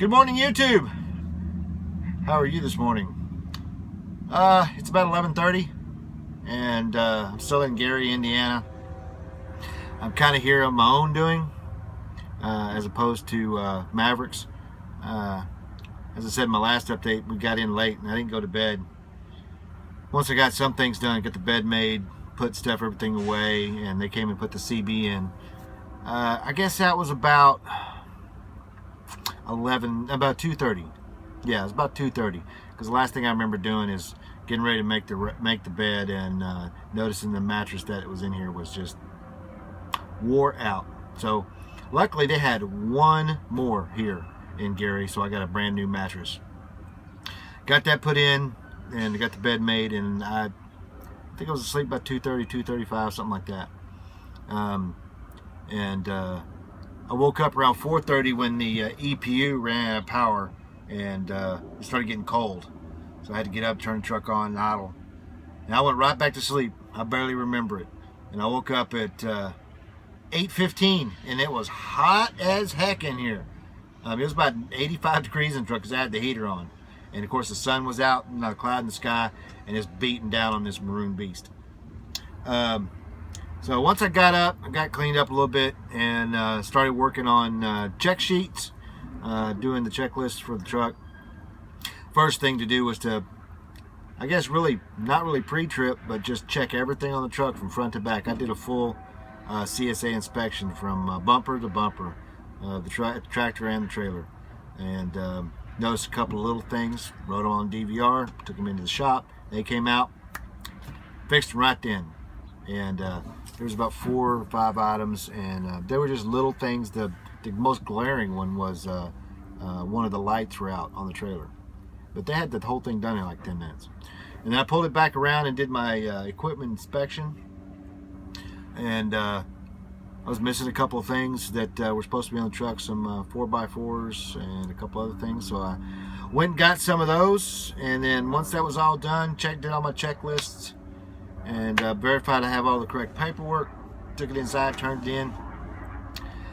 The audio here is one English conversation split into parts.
Good morning, YouTube. How are you this morning? It's about 11:30, and I'm still in Gary, Indiana. I'm kind of here on my own doing, as opposed to Mavericks. As I said in my last update, we got in late, and I didn't go to bed. Once I got some things done, got the bed made, put everything away, and they came and put the CB in. I guess that was about 2:30. Yeah, it was about 2:30. Because the last thing I remember doing is getting ready to make the bed and noticing the mattress that it was in here was just wore out. So luckily they had one more here in Gary, so I got a brand new mattress. Got that put in and got the bed made, and I think I was asleep about 2:30, 2:35, something like that. I woke up around 4:30 when the EPU ran out of power, and it started getting cold. So I had to get up, turn the truck on, and idle. And I went right back to sleep. I barely remember it. And I woke up at 8:15, and it was hot as heck in here. It was about 85 degrees in the truck because I had the heater on. And of course the sun was out, not a cloud in the sky, and it's beating down on this maroon beast. So once I got up, I got cleaned up a little bit and started working on check sheets, doing the checklist for the truck. First thing to do was to, I guess not really pre-trip, but just check everything on the truck from front to back. I did a full CSA inspection from bumper to bumper, the tractor and the trailer, and noticed a couple of little things, wrote them on DVR, took them into the shop. They came out, fixed them right then. And there was about 4 or 5 items, and they were just little things. The most glaring one was one of the lights were out on the trailer, but they had the whole thing done in like 10 minutes. And then I pulled it back around and did my equipment inspection, and I was missing a couple of things that were supposed to be on the truck, some 4x4s and a couple other things. So I went and got some of those, and then once that was all done, did all my checklists, and verified I have all the correct paperwork, took it inside, turned it in.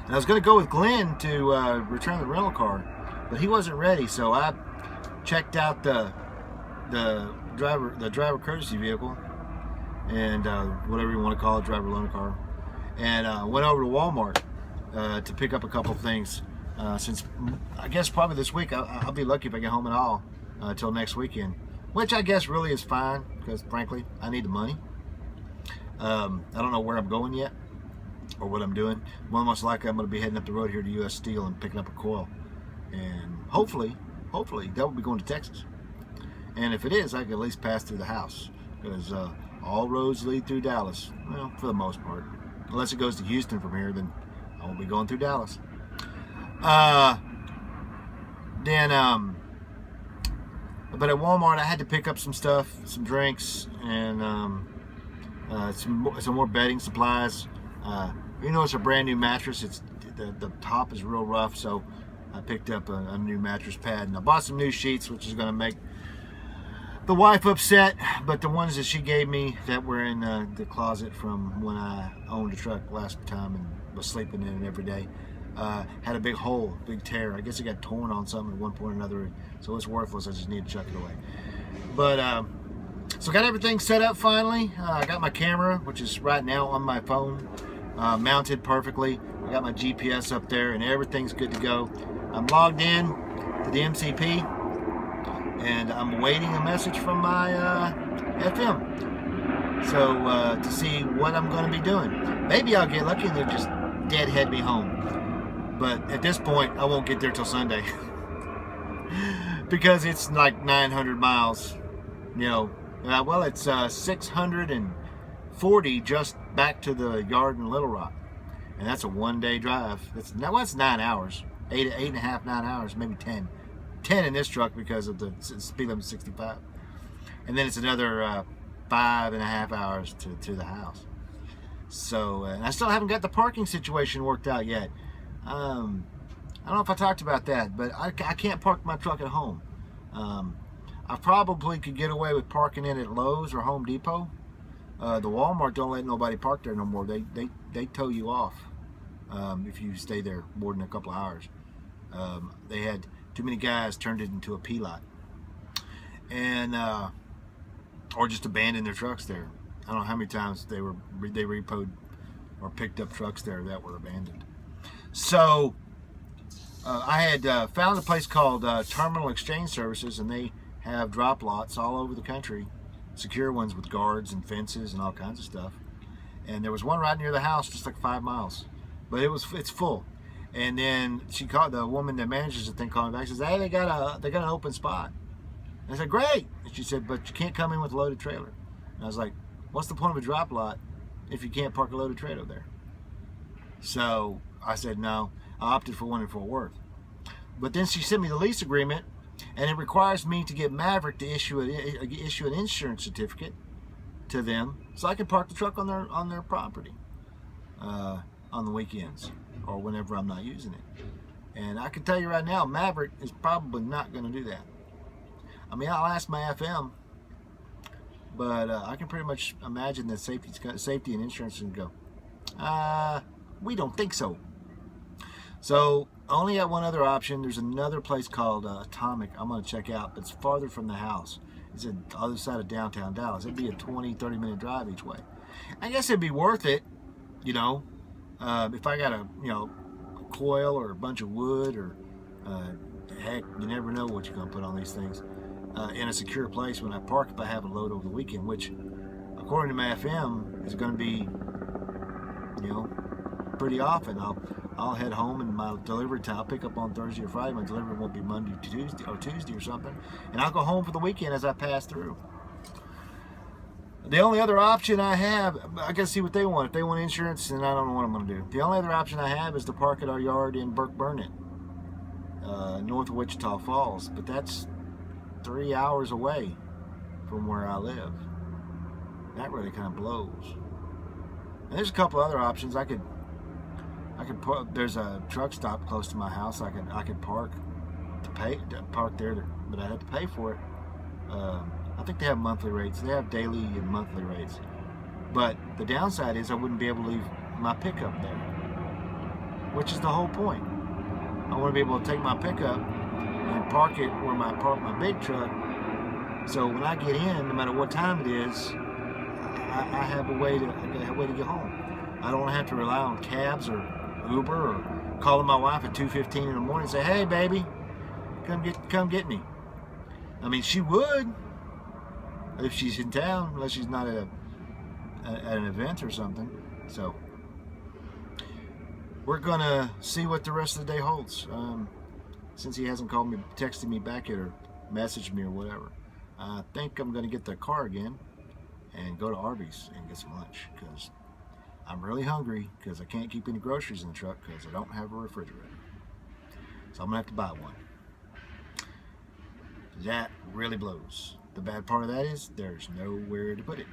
And I was going to go with Glenn to return the rental car, but he wasn't ready, so I checked out the driver courtesy vehicle, and whatever you want to call it, driver loaner car, and went over to Walmart to pick up a couple of things, since I guess probably this week I'll be lucky if I get home at all until next weekend, which I guess really is fine, because frankly I need the money. I don't know where I'm going yet or what I'm doing. Well, most likely I'm going to be heading up the road here to US Steel and picking up a coil, and hopefully that will be going to Texas. And if it is, I can at least pass through the house, because all roads lead through Dallas, well, for the most part. Unless it goes to Houston from here, then I won't be going through Dallas. But at Walmart, I had to pick up some stuff, some drinks, and some more bedding supplies. It's a brand new mattress. It's the top is real rough, so I picked up a new mattress pad, and I bought some new sheets, which is going to make the wife upset. But the ones that she gave me that were in the closet from when I owned a truck last time and was sleeping in it every day, had a big hole, big tear. I guess it got torn on something at one point or another, so it's worthless. I just need to chuck it away. But so got everything set up finally. I got my camera, which is right now on my phone, mounted perfectly. I got my GPS up there, and everything's good to go. I'm logged in to the MCP, and I'm waiting a message from my FM. So to see what I'm going to be doing. Maybe I'll get lucky and they'll just deadhead me home. But at this point, I won't get there till Sunday. Because it's like 900 miles, well, it's 640 just back to the yard in Little Rock. And that's a one-day drive. It's 9 hours, 8.5, 9 hours, maybe 10. 10 in this truck because of the speed limit 65. And then it's another 5.5 hours to the house. So, and I still haven't got the parking situation worked out yet. I don't know if I talked about that, but I can't park my truck at home. I probably could get away with parking it at Lowe's or Home Depot. The Walmart don't let nobody park there no more. They tow you off if you stay there more than a couple of hours. They had Too many guys turned it into a P-lot. And, or just abandoned their trucks there. I don't know how many times they repoed or picked up trucks there that were abandoned. So I had found a place called Terminal Exchange Services, and they have drop lots all over the country, secure ones with guards and fences and all kinds of stuff. And there was one right near the house, just like 5 miles, but it's full. And then she called, the woman that manages the thing called me back, says, "Hey, they got an open spot." And I said, "Great." And she said, "But you can't come in with a loaded trailer." And I was like, "What's the point of a drop lot if you can't park a loaded trailer there?" So I said no. I opted for one in Fort Worth. But then she sent me the lease agreement, and it requires me to get Maverick to issue an insurance certificate to them, so I can park the truck on their property on the weekends or whenever I'm not using it. And I can tell you right now, Maverick is probably not going to do that. I mean, I'll ask my FM, but I can pretty much imagine that safety and insurance can go, we don't think so. So I only got one other option. There's another place called Atomic I'm going to check out, but it's farther from the house. It's on the other side of downtown Dallas. It'd be a 20-30 minute drive each way. I guess it'd be worth it, you know, if I got a coil or a bunch of wood or heck, you never know what you're going to put on these things in a secure place when I park if I have a load over the weekend, which according to my FM is going to be, pretty often. I'll head home, and my delivery time, I'll pick up on Thursday or Friday. My delivery won't be Monday to Tuesday or something, and I'll go home for the weekend as I pass through. The only other option I have, I gotta see what they want. If they want insurance, then I don't know what I'm gonna do. The only other option I have is to park at our yard in Burke Burnett, north of Wichita Falls, but that's 3 hours away from where I live. That really kind of blows. And there's a couple other options. I could there's a truck stop close to my house. I could park there, but I'd have to pay for it. I think they have monthly rates. They have daily and monthly rates. But the downside is I wouldn't be able to leave my pickup there, which is the whole point. I want to be able to take my pickup and park it where I park my big truck. So when I get in, no matter what time it is, I have a way to get home. I don't have to rely on cabs or Uber or calling my wife at 2:15 in the morning and say, "Hey, baby, come get me." I mean, she would if she's in town, unless she's not at an event or something. So we're gonna see what the rest of the day holds. Since he hasn't called me, texted me back yet, or messaged me or whatever, I think I'm gonna get the car again and go to Arby's and get some lunch, because I'm really hungry, because I can't keep any groceries in the truck because I don't have a refrigerator. So I'm gonna have to buy one. That really blows. The bad part of that is there's nowhere to put it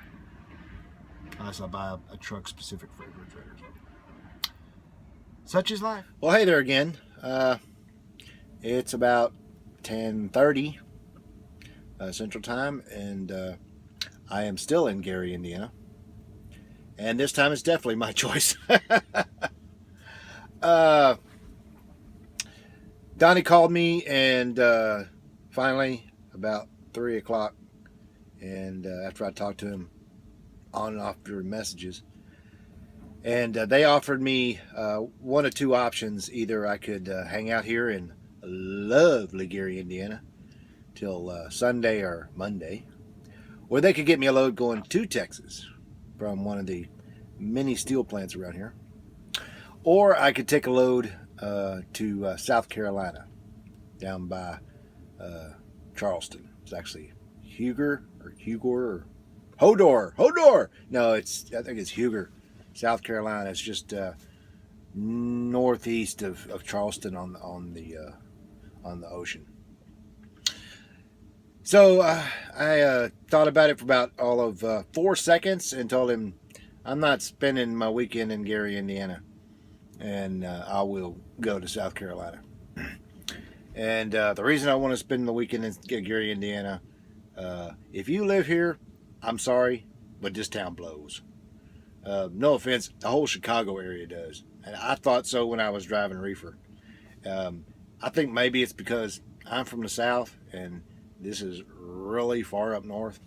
unless I buy a truck specific refrigerator. Such is life. Well, hey there again. It's about 10:30 Central Time, and I am still in Gary, Indiana. And this time it's definitely my choice. Donnie called me, and finally about 3 o'clock, and after I talked to him on and off during messages, and they offered me one of two options. Either I could hang out here in lovely Gary, Indiana till Sunday or Monday, or they could get me a load going to Texas from one of the many steel plants around here, or I could take a load to South Carolina, down by Charleston. It's actually Hodor. No, I think it's Huger, South Carolina. It's just northeast of Charleston on the ocean. So I thought about it for about all of 4 seconds and told him I'm not spending my weekend in Gary, Indiana, and I will go to South Carolina. And the reason I want to spend the weekend in Gary, Indiana, if you live here, I'm sorry, but this town blows. No offense, the whole Chicago area does. And I thought so when I was driving reefer. I think maybe it's because I'm from the South, and this is really far up north.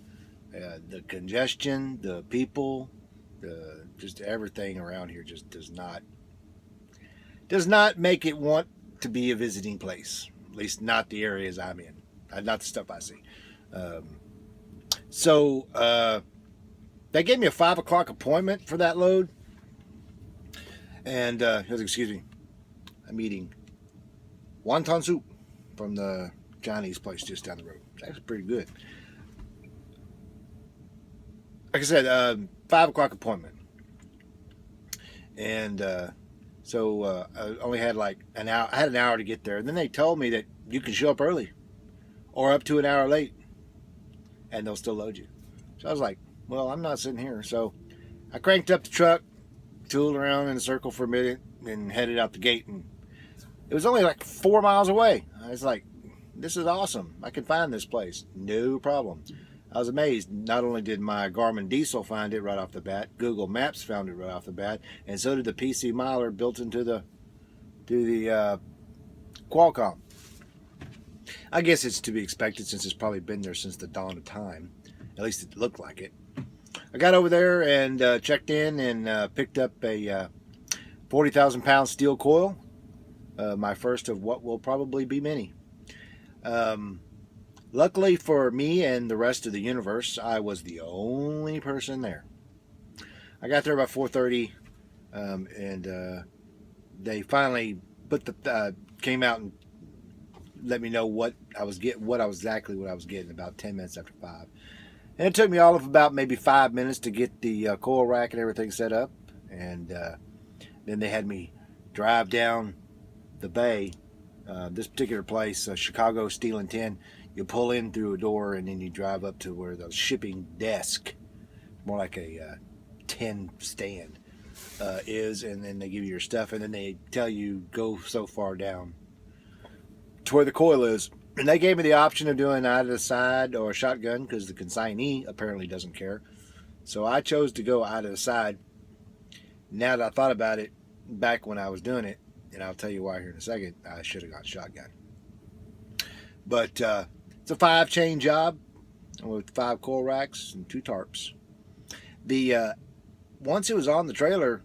The congestion, the people, just everything around here just does not make it want to be a visiting place. At least not the areas I'm in, not the stuff I see. So they gave me a 5 o'clock appointment for that load, and excuse me, I'm eating wonton soup from the Chinese place just down the road. It's actually pretty good. Like I said, 5 o'clock appointment, and so I only had like an hour. I had an hour to get there, and then they told me that you can show up early or up to an hour late, and they'll still load you. So I was like, well, I'm not sitting here. So I cranked up the truck, tooled around in a circle for a minute, and headed out the gate. And it was only like 4 miles away. I was like, this is awesome. I can find this place. No problem. I was amazed. Not only did my Garmin Diesel find it right off the bat, Google Maps found it right off the bat, and so did the PC Miler built into the Qualcomm. I guess it's to be expected since it's probably been there since the dawn of time. At least it looked like it. I got over there and checked in and picked up a 40,000 pound steel coil. My first of what will probably be many. Luckily for me and the rest of the universe, I was the only person there. I got there about 4:30, and they finally came out and let me know what I was getting, exactly what I was getting about 10 minutes after 5. And it took me all of about maybe 5 minutes to get the coil rack and everything set up, and then they had me drive down the bay. This particular place, Chicago Steel and Tin. You pull in through a door and then you drive up to where the shipping desk, more like a tin stand, is, and then they give you your stuff, and then they tell you go so far down to where the coil is. And they gave me the option of doing either the side or a shotgun because the consignee apparently doesn't care. So I chose to go out of the side. Now that I thought about it, back when I was doing it, and I'll tell you why here in a second, I should have got shotgun. But it's a 5-chain job with 5 coil racks and 2 tarps. Once it was on the trailer,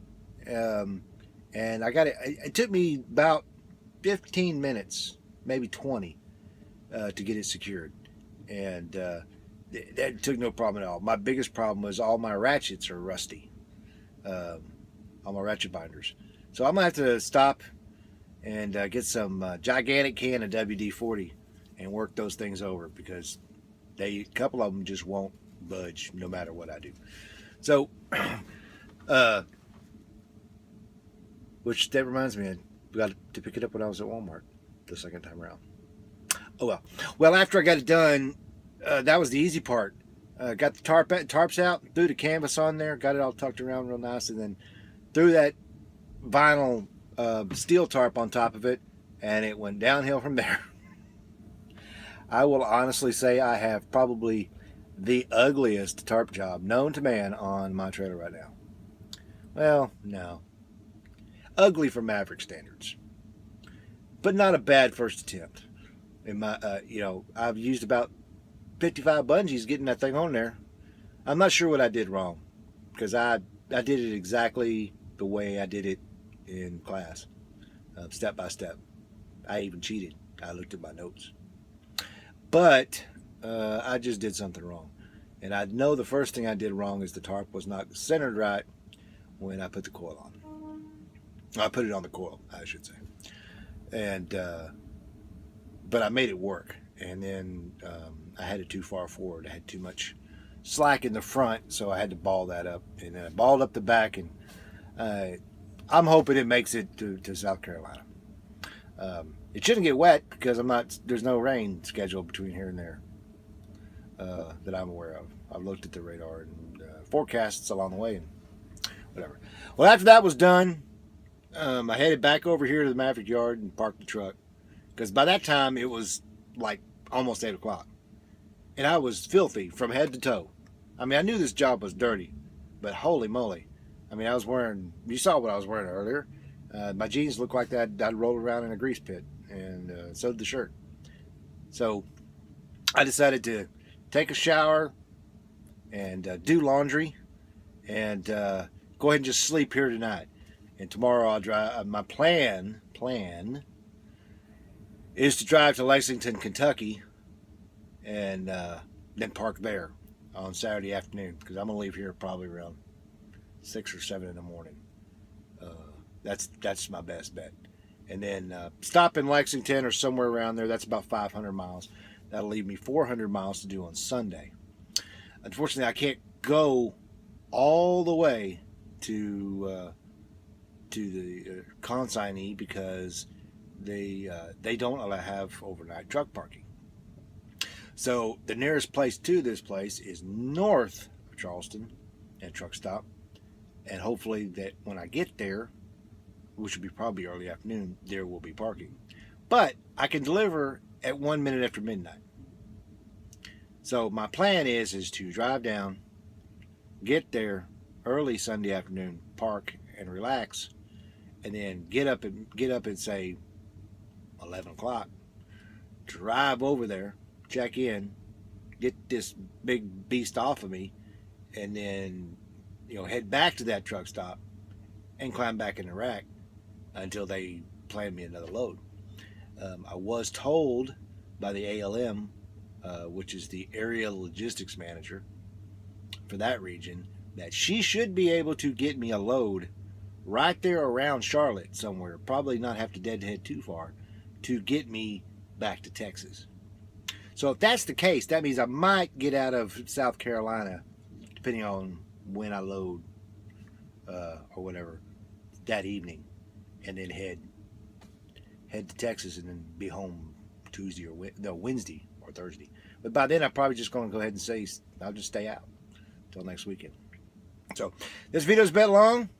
and I got it. It took me about 15 minutes, maybe 20, to get it secured, and that took no problem at all. My biggest problem was all my ratchets are rusty, all my ratchet binders. So I'm gonna have to stop and get some gigantic can of WD-40 and work those things over, because a couple of them just won't budge no matter what I do. So, which that reminds me, I got to pick it up when I was at Walmart the second time around. Oh well. After I got it done, that was the easy part. Got the tarps out, threw the canvas on there, got it all tucked around real nice, and then threw that vinyl steel tarp on top of it, and it went downhill from there. I will honestly say I have probably the ugliest tarp job known to man on my trailer right now. Well, no. Ugly for Maverick standards. But not a bad first attempt. In my, I've used about 55 bungees getting that thing on there. I'm not sure what I did wrong, because I did it exactly the way I did it in class, step by step. I even cheated. I looked at my notes. But I just did something wrong. And I know the first thing I did wrong is the tarp was not centered right when I put the coil on. I put it on the coil, I should say. And but I made it work. And then I had it too far forward. I had too much slack in the front, so I had to ball that up. And then I balled up the back, and I'm hoping it makes it to South Carolina. It shouldn't get wet because there's no rain scheduled between here and there that I'm aware of. I've looked at the radar and forecasts along the way and whatever. Well, after that was done, I headed back over here to the Maverick yard and parked the truck, because by that time it was like almost 8 o'clock, and I was filthy from head to toe. I mean, I knew this job was dirty, but holy moly. I mean, you saw what I was wearing earlier. My jeans looked like that I'd rolled around in a grease pit, and so did the shirt. So I decided to take a shower and do laundry and go ahead and just sleep here tonight. And tomorrow I'll drive. My plan is to drive to Lexington, Kentucky, and then park there on Saturday afternoon, because I'm gonna leave here probably around 6 or 7 in the morning. That's my best bet. And then stop in Lexington or somewhere around there. That's about 500 miles. That'll leave me 400 miles to do on Sunday. Unfortunately, I can't go all the way to the consignee because they don't have overnight truck parking. So the nearest place to this place is north of Charleston at truck stop, and hopefully that when I get there, which will be probably early afternoon, there will be parking. But I can deliver at 1 minute after midnight. So my plan is to drive down, get there early Sunday afternoon, park and relax, and then get up and say 11 o'clock, drive over there, check in, get this big beast off of me, and then head back to that truck stop and climb back in the rack until they plan me another load. I was told by the ALM, which is the area logistics manager for that region, that she should be able to get me a load right there around Charlotte somewhere, probably not have to deadhead too far, to get me back to Texas. So if that's the case, that means I might get out of South Carolina, depending on when I load or whatever, that evening, and then head to Texas and then be home Wednesday or Thursday. But by then I'm probably just going to go ahead and say I'll just stay out until next weekend. So this video's been long,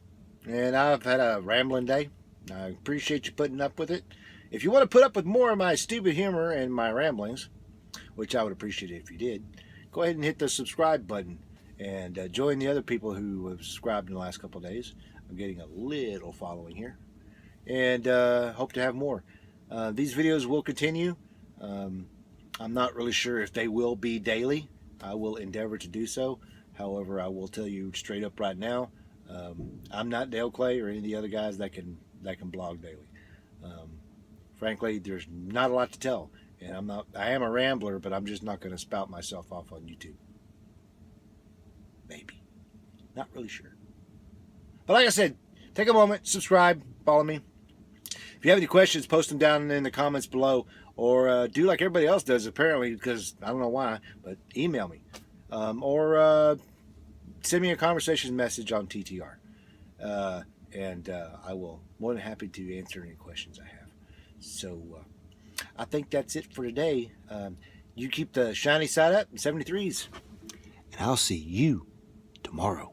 and I've had a rambling day. I appreciate you putting up with it. If you want to put up with more of my stupid humor and my ramblings, which I would appreciate it if you did, go ahead and hit the subscribe button and join the other people who have subscribed in the last couple of days. I'm getting a little following here, and hope to have more. These videos will continue. I'm not really sure if they will be daily. I will endeavor to do so. However, I will tell you straight up right now, I'm not Dale Clay or any of the other guys that can blog daily. Frankly, there's not a lot to tell, and I am a rambler, but I'm just not going to spout myself off on YouTube. Maybe. Not really sure. But like I said, take a moment, subscribe, follow me. If you have any questions, post them down in the comments below, or do like everybody else does, apparently, because I don't know why, but email me. Or send me a conversation message on TTR. And I will more than happy to answer any questions I have. So I think that's it for today. You keep the shiny side up in 73s. And I'll see you tomorrow.